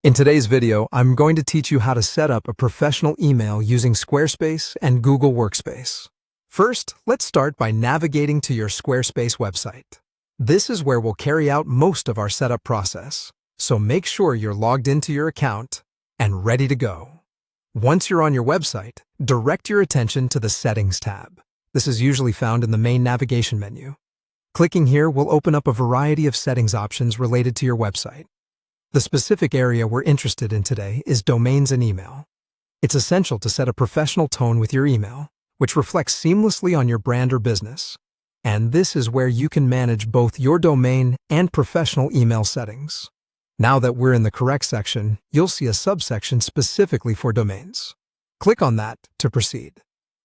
In today's video, I'm going to teach you how to set up a professional email using Squarespace and Google Workspace. First, let's start by navigating to your Squarespace website. This is where we'll carry out most of our setup process, so make sure you're logged into your account and ready to go. Once you're on your website, direct your attention to the Settings tab. This is usually found in the main navigation menu. Clicking here will open up a variety of settings options related to your website. The specific area we're interested in today is domains and email. It's essential to set a professional tone with your email, which reflects seamlessly on your brand or business. And this is where you can manage both your domain and professional email settings. Now that we're in the correct section, you'll see a subsection specifically for domains. Click on that to proceed.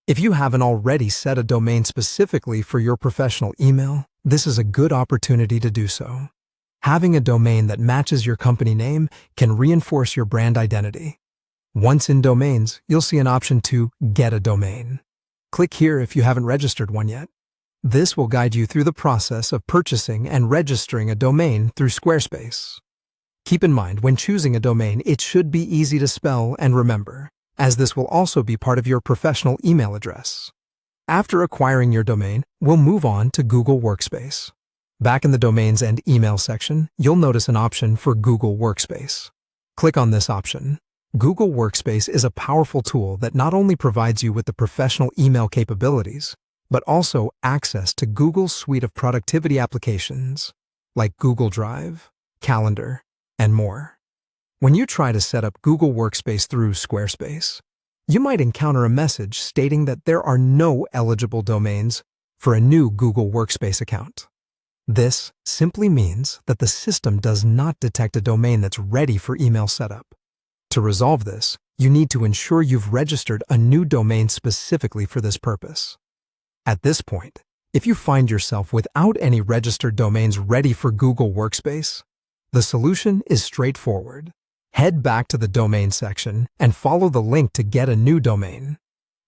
If you haven't already set a domain specifically for your professional email, this is a good opportunity to do so. Having a domain that matches your company name can reinforce your brand identity. Once in domains, you'll see an option to get a domain. Click here if you haven't registered one yet. This will guide you through the process of purchasing and registering a domain through Squarespace. Keep in mind, when choosing a domain, it should be easy to spell and remember, as this will also be part of your professional email address. After acquiring your domain, we'll move on to Google Workspace. Back in the Domains and Email section, you'll notice an option for Google Workspace. Click on this option. Google Workspace is a powerful tool that not only provides you with the professional email capabilities, but also access to Google's suite of productivity applications like Google Drive, Calendar, and more. When you try to set up Google Workspace through Squarespace, you might encounter a message stating that there are no eligible domains for a new Google Workspace account. This simply means that the system does not detect a domain that's ready for email setup. To resolve this, you need to ensure you've registered a new domain specifically for this purpose. At this point, if you find yourself without any registered domains ready for Google Workspace, the solution is straightforward. Head back to the Domain section and follow the link to get a new domain.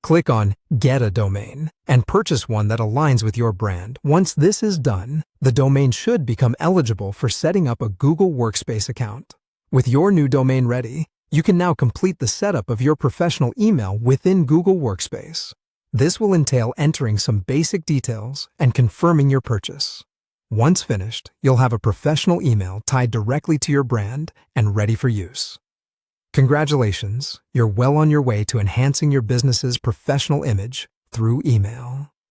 Click on Get a Domain and purchase one that aligns with your brand. Once this is done, the domain should become eligible for setting up a Google Workspace account. With your new domain ready, you can now complete the setup of your professional email within Google Workspace. This will entail entering some basic details and confirming your purchase. Once finished, you'll have a professional email tied directly to your brand and ready for use. Congratulations, you're well on your way to enhancing your business's professional image through email.